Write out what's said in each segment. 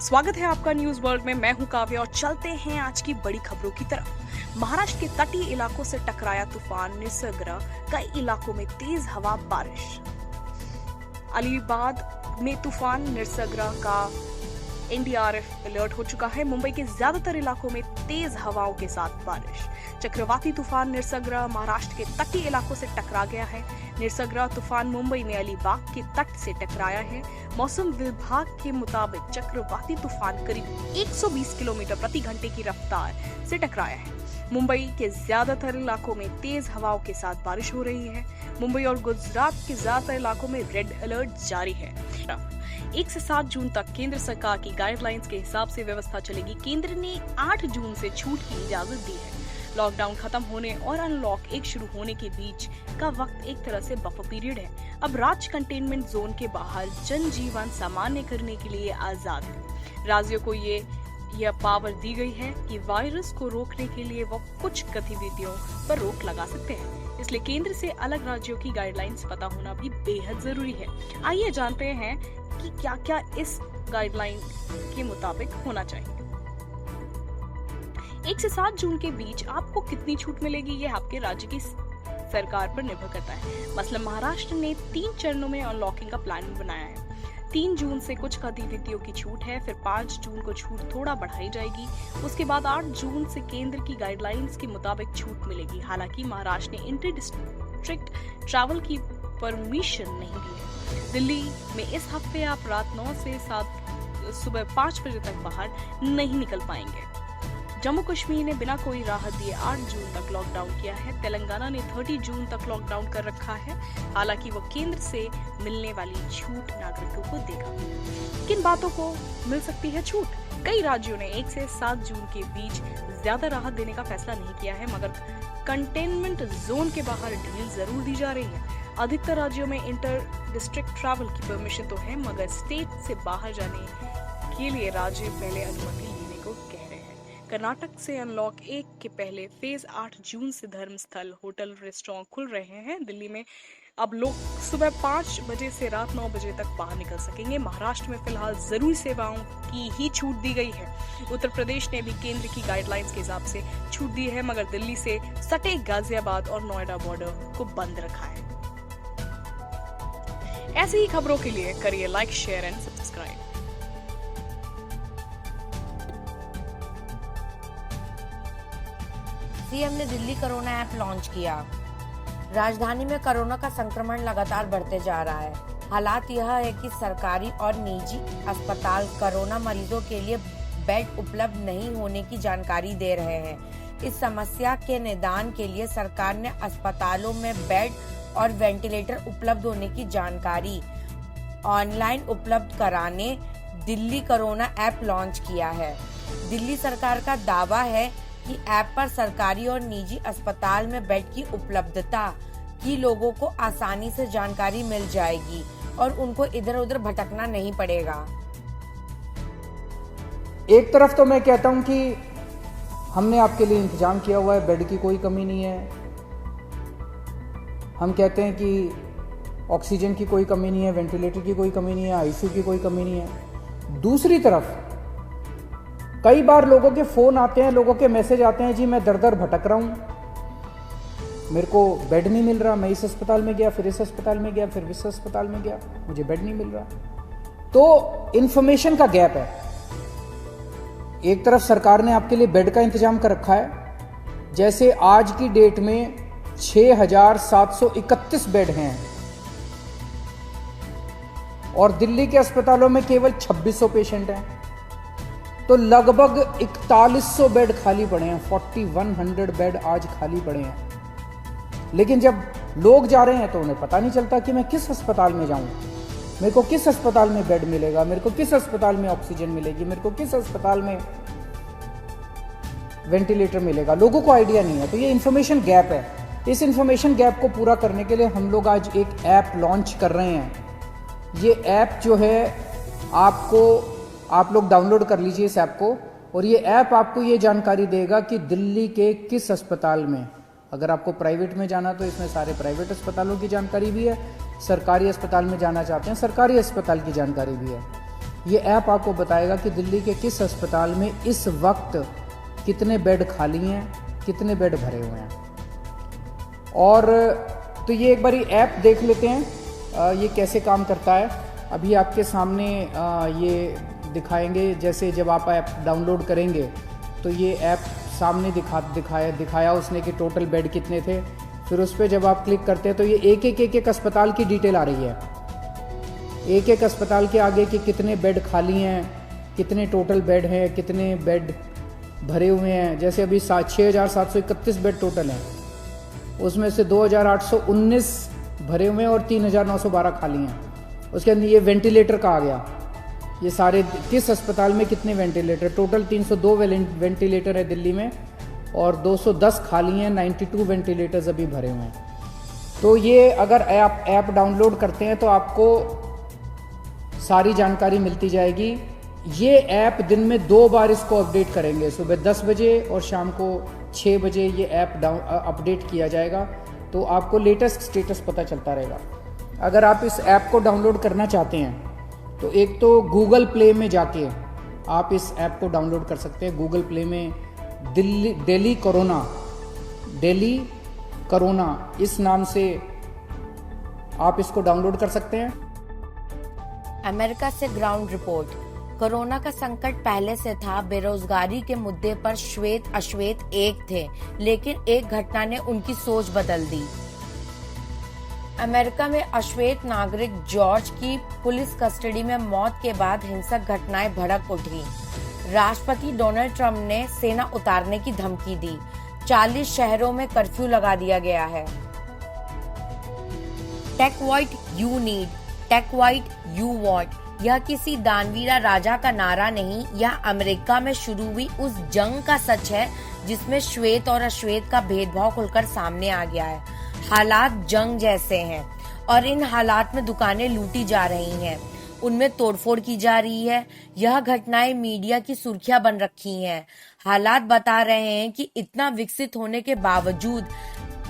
स्वागत है आपका न्यूज वर्ल्ड में। मैं हूं काव्य और चलते हैं आज की बड़ी खबरों की तरफ। महाराष्ट्र के तटीय इलाकों से टकराया तूफान निसर्ग, कई इलाकों में तेज हवा बारिश। अलीबाग में तूफान निसर्ग का एनडीआरएफ अलर्ट हो चुका है। मुंबई के ज्यादातर इलाकों में तेज हवाओं के साथ बारिश। चक्रवाती तूफान निसर्ग महाराष्ट्र के तटीय इलाकों से टकरा गया है। निसर्ग तूफान मुंबई में अलीबाग के तट से टकराया है। मौसम विभाग के मुताबिक चक्रवाती तूफान करीब 120 किलोमीटर प्रति घंटे की रफ्तार से टकराया है। मुंबई के ज्यादातर इलाकों में तेज हवाओं के साथ बारिश हो रही है। मुंबई और गुजरात के ज्यादातर इलाकों में रेड अलर्ट जारी है। 1 से 7 जून तक केंद्र सरकार की गाइडलाइंस के हिसाब से व्यवस्था चलेगी। केंद्र ने 8 जून से छूट की इजाजत दी है। लॉकडाउन खत्म होने और अनलॉक 1 शुरू होने के बीच का वक्त एक तरह से बफर पीरियड है। अब राज्य कंटेनमेंट जोन के बाहर जनजीवन सामान्य करने के लिए आजाद है। राज्यों को यह पावर दी गई है कि वायरस को रोकने के लिए वो कुछ गतिविधियों पर रोक लगा सकते हैं। इसलिए केंद्र से अलग राज्यों की गाइडलाइंस पता होना भी बेहद जरूरी है। आइए जानते हैं कि क्या क्या इस गाइडलाइन के मुताबिक होना चाहिए। 1 से 7 जून के बीच आपको कितनी छूट मिलेगी, यह आपके राज्य की सरकार पर निर्भर करता है। मसलन महाराष्ट्र ने 3 चरणों में अनलॉकिंग का प्लान बनाया है। 3 जून से कुछ गतिविधियों की छूट है, फिर 5 जून को छूट थोड़ा बढ़ाई जाएगी। उसके बाद 8 जून से केंद्र की गाइडलाइंस के मुताबिक छूट मिलेगी। हालांकि महाराष्ट्र ने इंटर डिस्ट्रिक्ट ट्रैवल की परमिशन नहीं दी है। दिल्ली में इस हफ्ते आप रात 9 से सुबह 5 बजे तक बाहर नहीं निकल पाएंगे। जम्मू कश्मीर ने बिना कोई राहत दिए 8 जून तक लॉकडाउन किया है। तेलंगाना ने 30 जून तक लॉकडाउन कर रखा है। हालांकि वो केंद्र से मिलने वाली छूट नागरिकों को देगा। किन बातों को मिल सकती है छूट? कई राज्यों ने 1 से 7 जून के बीच ज्यादा राहत देने का फैसला नहीं किया है, मगर कंटेनमेंट जोन के बाहर ढील जरूर दी जा रही है। अधिकतर राज्यों में इंटर डिस्ट्रिक्ट ट्रैवल की परमिशन तो है, मगर स्टेट से बाहर जाने के लिए राज्य पहले अनुमति लेने को कह रहे हैं। कर्नाटक से अनलॉक 1 के पहले फेज 8 जून से धर्मस्थल, होटल, रेस्टोरेंट खुल रहे हैं। दिल्ली में अब लोग सुबह 5 बजे से रात 9 बजे तक बाहर निकल सकेंगे। महाराष्ट्र में फिलहाल जरूरी सेवाओं की ही छूट दी गई है। उत्तर प्रदेश ने भी केंद्र की गाइडलाइंस के हिसाब से छूट दी है, मगर दिल्ली से सटे गाजियाबाद और नोएडा बॉर्डर को बंद रखा है। ऐसी ही खबरों के लिए करिए like, share and subscribe. CM ने दिल्ली कोरोना ऐप लॉन्च किया। राजधानी में कोरोना का संक्रमण लगातार बढ़ते जा रहा है। हालात यह है कि सरकारी और निजी अस्पताल कोरोना मरीजों के लिए बेड उपलब्ध नहीं होने की जानकारी दे रहे हैं। इस समस्या के निदान के लिए सरकार ने अस्पतालों में बेड और वेंटिलेटर उपलब्ध होने की जानकारी ऑनलाइन उपलब्ध कराने दिल्ली कोरोना ऐप लॉन्च किया है। दिल्ली सरकार का दावा है कि ऐप पर सरकारी और निजी अस्पताल में बेड की उपलब्धता की लोगों को आसानी से जानकारी मिल जाएगी और उनको इधर उधर भटकना नहीं पड़ेगा। एक तरफ तो मैं कहता हूं कि हमने आपके लिए इंतजाम किया हुआ है, बेड की कोई कमी नहीं है। हम कहते हैं कि ऑक्सीजन की कोई कमी नहीं है, वेंटिलेटर की कोई कमी नहीं है, आईसीयू की कोई कमी नहीं है। दूसरी तरफ कई बार लोगों के फोन आते हैं, लोगों के मैसेज आते हैं, जी मैं दर दर भटक रहा हूं, मेरे को बेड नहीं मिल रहा, मैं इस अस्पताल में गया, फिर इस अस्पताल में गया, फिर इस अस्पताल में गया, मुझे बेड नहीं मिल रहा। तो इंफॉर्मेशन का गैप है। एक तरफ सरकार ने आपके लिए बेड का इंतजाम कर रखा है। जैसे आज की डेट में 6,731 बेड हैं और दिल्ली के अस्पतालों में केवल 2600 पेशेंट हैं, तो लगभग 4100 बेड खाली पड़े हैं। 4100 बेड आज खाली पड़े हैं। लेकिन जब लोग जा रहे हैं तो उन्हें पता नहीं चलता कि मैं किस अस्पताल में जाऊं, मेरे को किस अस्पताल में बेड मिलेगा, मेरे को किस अस्पताल में ऑक्सीजन मिलेगी, मेरे को किस अस्पताल में वेंटिलेटर मिलेगा। लोगों को आइडिया नहीं है। तो ये इंफॉर्मेशन गैप है। इस इंफॉर्मेशन गैप को पूरा करने के लिए हम लोग आज एक ऐप लॉन्च कर रहे हैं। ये ऐप जो है आप लोग डाउनलोड कर लीजिए इस ऐप को, और ये ऐप आपको ये जानकारी देगा कि दिल्ली के किस अस्पताल में, अगर आपको प्राइवेट में जाना तो इसमें सारे प्राइवेट अस्पतालों की जानकारी भी है, सरकारी अस्पताल में जाना चाहते हैं सरकारी अस्पताल की जानकारी भी है। ये ऐप आपको बताएगा कि दिल्ली के किस अस्पताल में इस वक्त कितने बेड खाली हैं, कितने बेड भरे हुए हैं। और तो ये एक बारी ऐप देख लेते हैं ये कैसे काम करता है। अभी आपके सामने ये दिखाएंगे, जैसे जब आप ऐप डाउनलोड करेंगे तो ये ऐप सामने दिखाया उसने कि टोटल बेड कितने थे। फिर उस पर जब आप क्लिक करते हैं तो ये एक अस्पताल की डिटेल आ रही है, एक अस्पताल के आगे कि कितने बेड खाली हैं, कितने टोटल बेड हैं, कितने बेड भरे हुए हैं। जैसे अभी 6,731 बेड टोटल हैं, उसमें से 2,819 भरे हुए हैं और 3,912 खाली हैं। उसके अंदर ये वेंटिलेटर का आ गया, ये सारे किस अस्पताल में कितने वेंटिलेटर, टोटल 302 वेंटिलेटर है दिल्ली में और 210 खाली हैं, 92 वेंटिलेटर्स अभी भरे हुए हैं। तो ये अगर ऐप डाउनलोड करते हैं तो आपको सारी जानकारी मिलती जाएगी। ये ऐप दिन में 2 बार इसको अपडेट करेंगे, सुबह 10 बजे और शाम को 6 बजे ये ऐप अपडेट किया जाएगा, तो आपको लेटेस्ट स्टेटस पता चलता रहेगा। अगर आप इस ऐप को डाउनलोड करना चाहते हैं तो एक तो गूगल प्ले में जाके आप इस ऐप को डाउनलोड कर सकते हैं। गूगल प्ले में डेली कोरोना इस नाम से आप इसको डाउनलोड कर सकते हैं। अमेरिका से ग्राउंड रिपोर्ट। कोरोना का संकट पहले से था। बेरोजगारी के मुद्दे पर श्वेत अश्वेत एक थे, लेकिन एक घटना ने उनकी सोच बदल दी। अमेरिका में अश्वेत नागरिक जॉर्ज की पुलिस कस्टडी में मौत के बाद हिंसक घटनाएं भड़क उठी। राष्ट्रपति डोनाल्ड ट्रंप ने सेना उतारने की धमकी दी। 40 शहरों में कर्फ्यू लगा दिया गया है। Take what you need, take what you want, यह किसी दानवीरा राजा का नारा नहीं, यह अमेरिका में शुरू हुई उस जंग का सच है जिसमें श्वेत और अश्वेत का भेदभाव खुलकर सामने आ गया है। हालात जंग जैसे हैं और इन हालात में दुकानें लूटी जा रही हैं, उनमें तोड़फोड़ की जा रही है। यह घटनाएं मीडिया की सुर्खियां बन रखी हैं। हालात बता रहे हैं कि इतना विकसित होने के बावजूद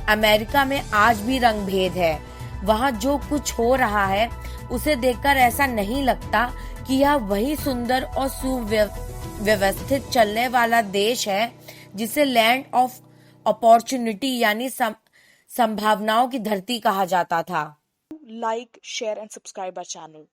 अमेरिका में आज भी रंग भेद है। वहाँ जो कुछ हो रहा है उसे देखकर ऐसा नहीं लगता कि यह वही सुंदर और सुव्यवस्थित चलने वाला देश है जिसे लैंड ऑफ अपॉर्चुनिटी यानी संभावनाओं की धरती कहा जाता था। Like, share and subscribe our channel.